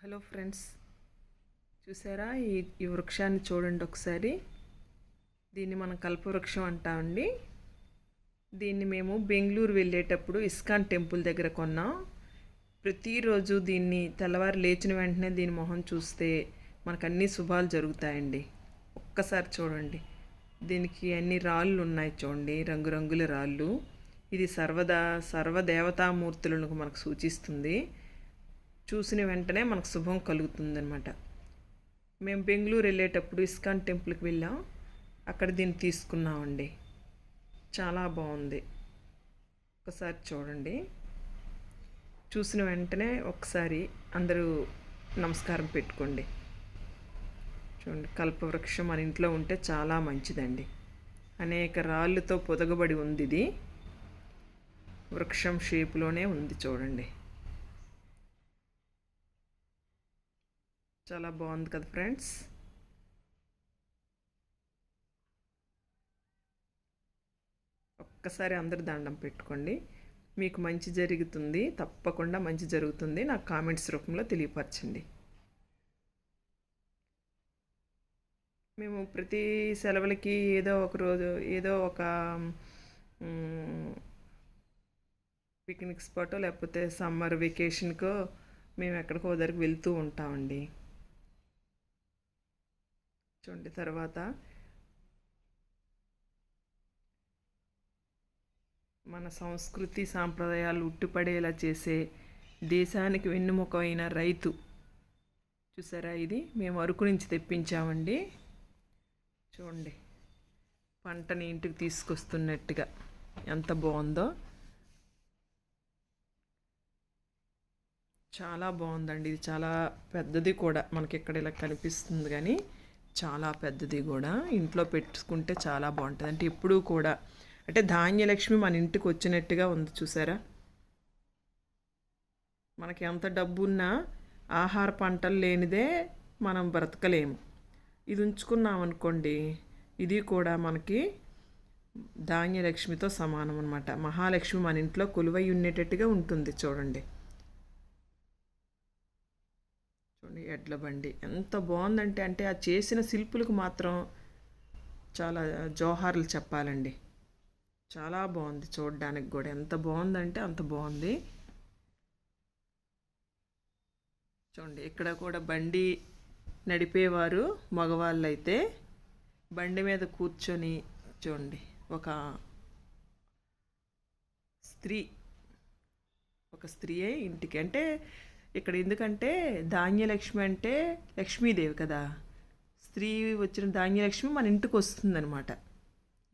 Hello friends, చూసారా ఈ వృక్షాన్ని చూడండి ఒకసారి. దీన్ని మనం కల్పవృక్షం అంటామండి. దీన్ని మేము బెంగళూరు వెళ్ళేటప్పుడు ఇస్కాన్ టెంపుల్ దగ్గర కొన్నాం. ప్రతిరోజు దీన్ని తెల్లవారు లేచిన వెంటనే దీని మొహం చూస్తే మనకు అన్ని శుభాలు జరుగుతాయండి. ఒక్కసారి చూడండి, దీనికి అన్ని రాళ్ళు ఉన్నాయి చూడండి, రంగురంగుల రాళ్ళు. ఇది సర్వదేవతామూర్తులను మనకు సూచిస్తుంది. చూసిన వెంటనే మనకు శుభం కలుగుతుందనమాట. మేము బెంగళూరు వెళ్ళేటప్పుడు ఇస్కాన్ టెంపుల్కి వెళ్ళాం. అక్కడ దీన్ని తీసుకున్నామండి. చాలా బాగుంది. ఒకసారి చూడండి. చూసిన వెంటనే ఒకసారి అందరూ నమస్కారం పెట్టుకోండి. చూడండి, కల్పవృక్షం మన ఇంట్లో ఉంటే చాలా మంచిదండి. అనేక రాళ్ళతో పొదగబడి ఉంది. ఇది వృక్షం షేపులోనే ఉంది చూడండి. చాలా బాగుంది కదా ఫ్రెండ్స్. ఒక్కసారి అందరు దండం పెట్టుకోండి. మీకు మంచి జరుగుతుంది, తప్పకుండా మంచి జరుగుతుంది. నాకు కామెంట్స్ రూపంలో తెలియపరచండి. మేము ప్రతి సెలవులకి ఏదో ఒక రోజు ఏదో ఒక పిక్నిక్ స్పాటో లేకపోతే సమ్మర్ వెకేషన్కో మేము ఎక్కడికో దగ్గరికి వెళ్తూ ఉంటామండి. చూడండి, తర్వాత మన సంస్కృతి సాంప్రదాయాలు ఉట్టిపడేలా చేసే దేశానికి వెన్నుముక అయిన రైతు. చూసారా, ఇది మేము అరకు నుంచి తెప్పించామండి. చూడండి, పంటని ఇంటికి తీసుకొస్తున్నట్టుగా ఎంత బాగుందో. చాలా బాగుందండి. ఇది చాలా పెద్దది కూడా. మనకి ఇక్కడ ఇలా కనిపిస్తుంది కానీ చాలా పెద్దది కూడా. ఇంట్లో పెట్టుకుంటే చాలా బాగుంటుంది. అంటే ఎప్పుడూ కూడా అంటే ధాన్యలక్ష్మి మన ఇంటికి వచ్చినట్టుగా ఉంది. చూసారా, మనకి ఎంత డబ్బు ఉన్నా ఆహార పంటలు లేనిదే మనం బ్రతకలేము. ఇది ఉంచుకున్నాం అనుకోండి, ఇది కూడా మనకి ధాన్యలక్ష్మితో సమానం అనమాట. మహాలక్ష్మి మన ఇంట్లో కొలువై ఉండేటట్టుగా ఉంటుంది. చూడండి చూడండి, ఎడ్ల బండి ఎంత బాగుందంటే అంటే ఆ చేసిన శిల్పులకు మాత్రం చాలా జోహార్లు చెప్పాలండి. చాలా బాగుంది చూడడానికి కూడా. ఎంత బాగుందంటే అంత బాగుంది. చూడండి, ఇక్కడ కూడా బండి నడిపేవారు మగవాళ్ళు అయితే బండి మీద కూర్చొని చూడండి ఒక స్త్రీయే ఇంటికి అంటే ఇక్కడ ఎందుకంటే ధాన్యలక్ష్మి అంటే లక్ష్మీదేవి కదా. స్త్రీ వచ్చిన ధాన్యలక్ష్మి మన ఇంటికి వస్తుందన్నమాట.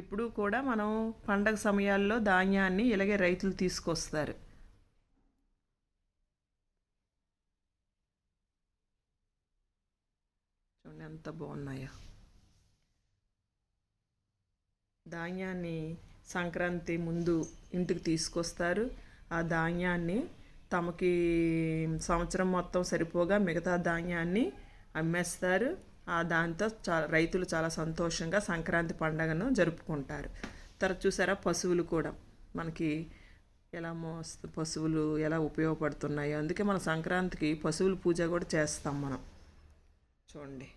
ఎప్పుడూ కూడా మనం పండగ సమయాల్లో ధాన్యాన్ని ఇలాగే రైతులు తీసుకొస్తారు. చూడండి ఎంత బాగున్నాయో. ధాన్యాన్ని సంక్రాంతి ముందు ఇంటికి తీసుకొస్తారు. ఆ ధాన్యాన్ని తమకి సంవత్సరం మొత్తం సరిపోగా మిగతా ధాన్యాన్ని అమ్మేస్తారు. దాంతో రైతులు చాలా సంతోషంగా సంక్రాంతి పండుగను జరుపుకుంటారు. తర్వాత చూసారా, పశువులు కూడా మనకి ఎలా పశువులు ఎలా ఉపయోగపడుతున్నాయో. అందుకే మన సంక్రాంతికి పశువుల పూజ కూడా చేస్తాం మనం. చూడండి,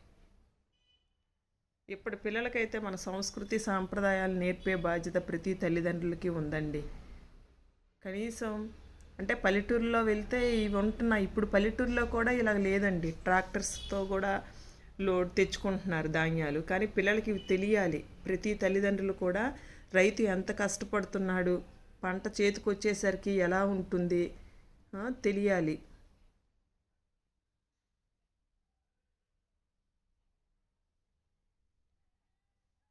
ఇప్పటి పిల్లలకైతే మన సంస్కృతి సాంప్రదాయాలు నేర్పే బాధ్యత ప్రతి తల్లిదండ్రులకి ఉందండి. కనీసం అంటే పల్లెటూరులో వెళ్తే ఇవి ఉంటున్నాయి. ఇప్పుడు పల్లెటూరులో కూడా ఇలా లేదండి. ట్రాక్టర్స్తో కూడా లోడ్ తెచ్చుకుంటున్నారు ధాన్యాలు. కానీ పిల్లలకి ఇవి తెలియాలి. ప్రతి తల్లిదండ్రులు కూడా రైతు ఎంత కష్టపడుతున్నాడు, పంట చేతికి వచ్చేసరికి ఎలా ఉంటుంది తెలియాలి.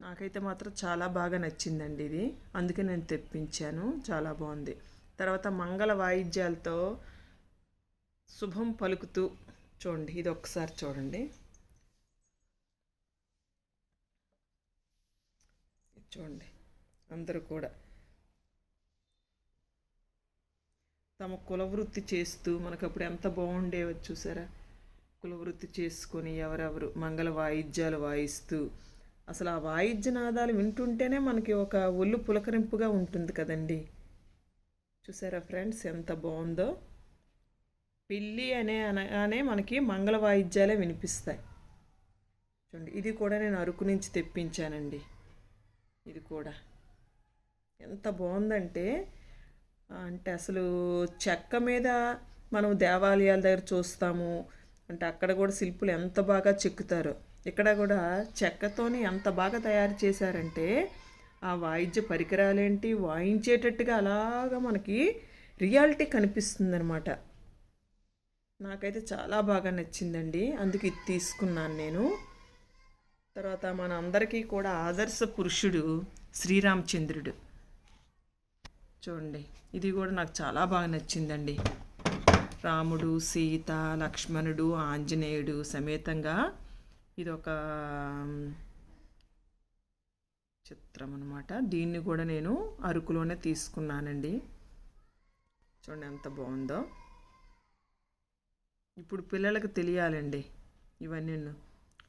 నాకైతే మాత్రం చాలా బాగా నచ్చిందండి ఇది. అందుకే నేను తెప్పించాను. చాలా బాగుంది. తర్వాత మంగళ వాయిద్యాలతో శుభం పలుకుతూ చూడండి, ఇది ఒక్కసారి చూడండి. చూడండి, అందరూ కూడా తమ కులవృత్తి చేస్తూ మనకు అప్పుడు ఎంత బాగుండేవో చూసారా. కులవృత్తి చేసుకొని ఎవరెవరు మంగళ వాయిద్యాలు వాయిస్తూ అసలు ఆ వాయిద్యనాదాలు వింటుంటేనే మనకి ఒక ఒళ్ళు పులకరింపుగా ఉంటుంది కదండి. చూసారా ఫ్రెండ్స్, ఎంత బాగుందో. పెళ్ళి అనగానే మనకి మంగళ వాయిద్యాలే వినిపిస్తాయి. చూడండి, ఇది కూడా నేను అరకు నుంచి తెప్పించానండి. ఇది కూడా ఎంత బాగుందంటే, అంటే అసలు చెక్క మీద మనం దేవాలయాల దగ్గర చూస్తాము, అంటే అక్కడ కూడా శిల్పులు ఎంత బాగా చెక్కుతారో, ఇక్కడ కూడా చెక్కతోని ఎంత బాగా తయారు చేశారంటే ఆ వాయిద్య పరికరాలేంటి వాయించేటట్టుగా అలాగా మనకి రియాలిటీ కనిపిస్తుంది అనమాట. నాకైతే చాలా బాగా నచ్చిందండి, అందుకు ఇది తీసుకున్నాను నేను. తర్వాత మన అందరికీ కూడా ఆదర్శ పురుషుడు శ్రీరామచంద్రుడు. చూడండి, ఇది కూడా నాకు చాలా బాగా నచ్చిందండి. రాముడు, సీత, లక్ష్మణుడు, ఆంజనేయుడు సమేతంగా ఇదొక చిత్రం అనమాట. దీన్ని కూడా నేను అరకులోనే తీసుకున్నానండి. చూడండి ఎంత బాగుందో. ఇప్పుడు పిల్లలకు తెలియాలండి ఇవన్నీ.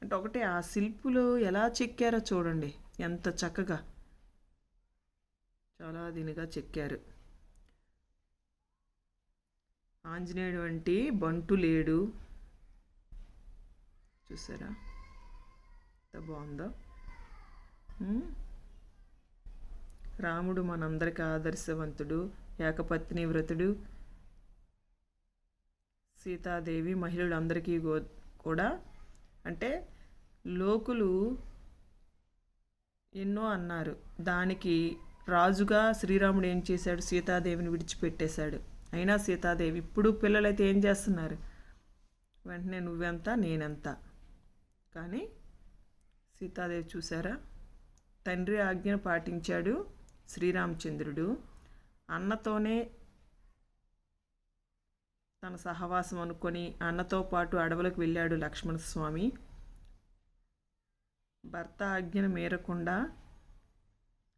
అంటే ఒకటి ఆ శిల్పులు ఎలా చెక్కారో చూడండి, ఎంత చక్కగా చాలా దీనిగా చెక్కారు. ఆంజనేయుడు వంటి బంటు లేడు, చూసారా ఎంత బాగుందో. రాముడు మనందరికి ఆదర్శవంతుడు, ఏకపత్ని వ్రతుడు. సీతాదేవి మహిళలందరికీ కూడా, అంటే లోకులు ఎన్నో అన్నారు, దానికి రాజుగా శ్రీరాముడు ఏం చేశాడు, సీతాదేవిని విడిచిపెట్టేశాడు. అయినా సీతాదేవి, ఇప్పుడు పిల్లలైతే ఏం చేస్తున్నారు, వెంటనే నువ్వెంత నేనెంత. కానీ సీతాదేవి చూసారా, తండ్రి ఆజ్ఞను పాటించాడు శ్రీరామచంద్రుడు. అన్నతోనే తన సహవాసం అనుకొని అన్నతో పాటు అడవులకు వెళ్ళాడు లక్ష్మణస్వామి. భర్త ఆజ్ఞను మేరకుండా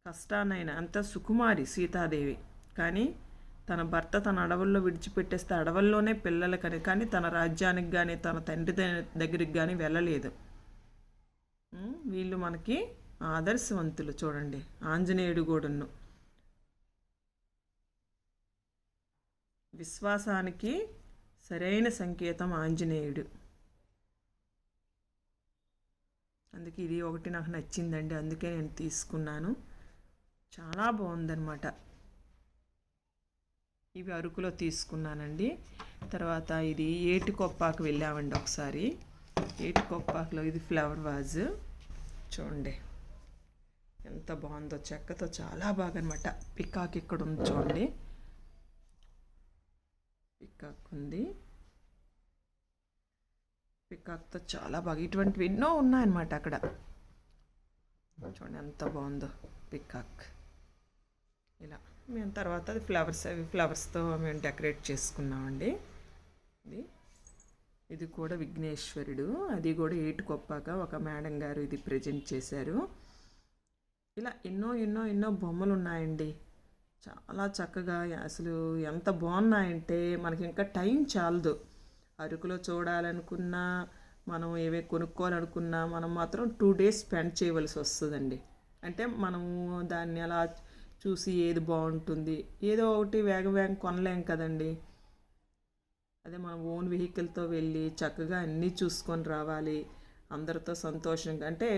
కష్టాన్నైనా, అంత సుకుమారి సీతాదేవి, కానీ తన భర్త తన అడవుల్లో విడిచిపెట్టేస్తే అడవుల్లోనే పిల్లలకని, కానీ తన రాజ్యానికి కానీ తన తండ్రి దగ్గరికి కానీ వెళ్ళలేదు. వీళ్ళు మనకి ఆదర్శవంతులు. చూడండి, ఆంజనేయుడు కూడాను విశ్వాసానికి సరైన సంకేతం ఆంజనేయుడు. అందుకే ఇది ఒకటి నాకు నచ్చిందండి, అందుకే నేను తీసుకున్నాను. చాలా బాగుందన్నమాట. ఇవి అరకులో తీసుకున్నానండి. తర్వాత ఇది ఏటికొప్పాకు వెళ్ళామండి ఒకసారి. ఏటికొప్పాకులో ఇది ఫ్లవర్ వాజ్. చూడండి ఎంత బాగుందో, చెక్కతో చాలా బాగా అనమాట. పికాక్ ఇక్కడ ఉంది చూడండి, పికాక్ ఉంది. పికాక్తో చాలా బాగా, ఇటువంటివి ఎన్నో ఉన్నాయన్నమాట అక్కడ. చూడండి ఎంత బాగుందో పికాక్. ఇలా మేము తర్వాత అది ఫ్లవర్స్తో మేము డెకరేట్ చేసుకున్నామండి. ఇది కూడా విఘ్నేశ్వరుడు, అది కూడా ఏటికొప్పాక ఒక మేడం గారు ఇది ప్రజెంట్ చేశారు. ఇలా ఎన్నో ఎన్నో ఎన్నో బొమ్మలు ఉన్నాయండి, చాలా చక్కగా. అసలు ఎంత బాగున్నాయంటే మనకి ఇంకా టైం చాలదు. అరకులో చూడాలనుకున్నా, మనం ఏవే కొనుక్కోవాలనుకున్నా మనం మాత్రం 2 days స్పెండ్ చేయవలసి వస్తుందండి. అంటే మనము దాన్ని అలా చూసి ఏది బాగుంటుంది, ఏదో ఒకటి వేగం కొనలేం కదండి. అదే మనం ఓన్ వెహికల్తో వెళ్ళి చక్కగా అన్నీ చూసుకొని రావాలి, అందరితో సంతోషంగా. అంటే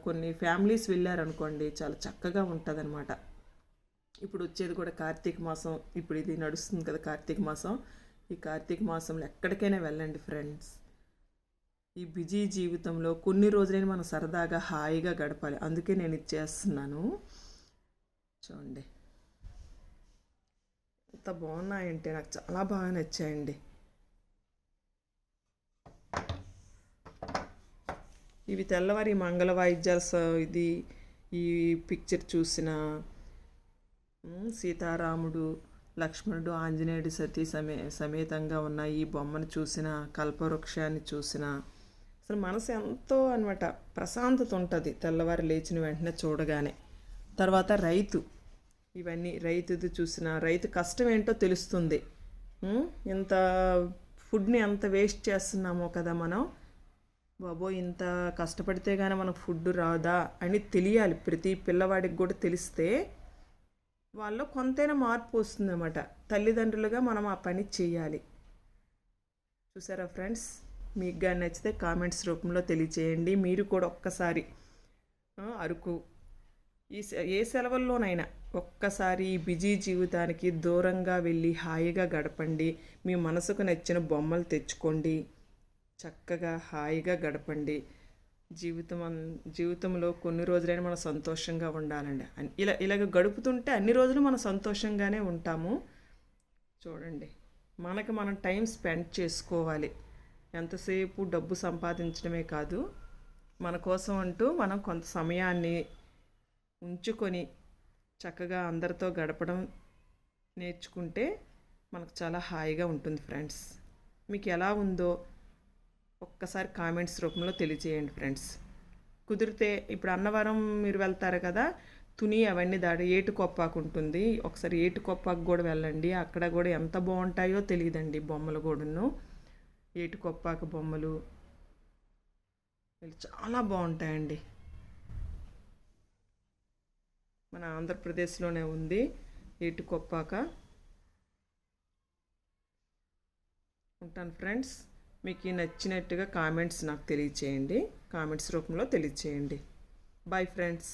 కొన్ని ఫ్యామిలీస్ వెళ్ళారనుకోండి, చాలా చక్కగా ఉంటుంది అనమాట. ఇప్పుడు వచ్చేది కూడా కార్తీక మాసం, ఇప్పుడు ఇది నడుస్తుంది కదా కార్తీక మాసం. ఈ కార్తీక మాసంలో ఎక్కడికైనా వెళ్ళండి ఫ్రెండ్స్. ఈ బిజీ జీవితంలో కొన్ని రోజులైనా మనం సరదాగా హాయిగా గడపాలి, అందుకే నేను ఇది చేస్తున్నాను. చూడండి ఎంత బాగున్నాయంటే, నాకు చాలా బాగా నచ్చాయండి. ఇవి తెల్లవారి మంగళ వాయిద్యాలు. ఇది ఈ పిక్చర్ చూసిన సీతారాముడు, లక్ష్మణుడు, ఆంజనేయుడు, సతీ సమేతంగా ఉన్న ఈ బొమ్మను చూసిన, కల్పవృక్షాన్ని చూసిన, అసలు మనసు ఎంతో అనమాట ప్రశాంతత ఉంటుంది తెల్లవారి లేచిన వెంటనే చూడగానే. తర్వాత ఇవన్నీ రైతుది చూసిన, రైతు కష్టం ఏంటో తెలుస్తుంది. ఎంత ఫుడ్ని ఎంత వేస్ట్ చేస్తున్నామో కదా మనం. బాబో ఇంత కష్టపడితే కానీ మనకు ఫుడ్ రాదా అని తెలియాలి. ప్రతి పిల్లవాడికి కూడా తెలిస్తే వాళ్ళు కొంతైనా మార్పు వస్తుందన్నమాట. తల్లిదండ్రులుగా మనం ఆ పని చేయాలి. చూసారా ఫ్రెండ్స్, మీకు కానీ నచ్చితే కామెంట్స్ రూపంలో తెలియచేయండి. మీరు కూడా ఒక్కసారి అరకు ఏ సెలవుల్లోనైనా ఒక్కసారి ఈ బిజీ జీవితానికి దూరంగా వెళ్ళి హాయిగా గడపండి. మీ మనసుకు నచ్చిన బొమ్మలు తెచ్చుకోండి, చక్కగా హాయిగా గడపండి. జీవితంలో కొన్ని రోజులైనా మనం సంతోషంగా ఉండాలండి. ఇలాగ గడుపుతుంటే అన్ని రోజులు మనం సంతోషంగానే ఉంటాము. చూడండి, మనకి మనం టైం స్పెండ్ చేసుకోవాలి. ఎంతసేపు డబ్బు సంపాదించడమే కాదు, మన కోసం అంటూ మనం కొంత సమయాన్ని ఉంచుకొని చక్కగా అందరితో గడపడం నేర్చుకుంటే మనకు చాలా హాయిగా ఉంటుంది ఫ్రెండ్స్. మీకు ఎలా ఉందో ఒక్కసారి కామెంట్స్ రూపంలో తెలియజేయండి ఫ్రెండ్స్. కుదిరితే ఇప్పుడు అన్నవరం మీరు వెళ్తారు కదా, తుని అవన్నీ దాడి ఏటుకొప్పాకు ఉంటుంది. ఒకసారి ఏటుకొప్పాకు కూడా వెళ్ళండి. అక్కడ కూడా ఎంత బాగుంటాయో తెలియదండి బొమ్మలు కూడాను. ఏటుకొప్పాకు బొమ్మలు చాలా బాగుంటాయండి. మన ఆంధ్రప్రదేశ్లోనే ఉంది ఏటుకొప్పాక. ఉంటాను ఫ్రెండ్స్. మీకు నచ్చినట్టుగా కామెంట్స్ నాకు తెలియచేయండి. కామెంట్స్ రూపంలో తెలియచేయండి. Bye friends.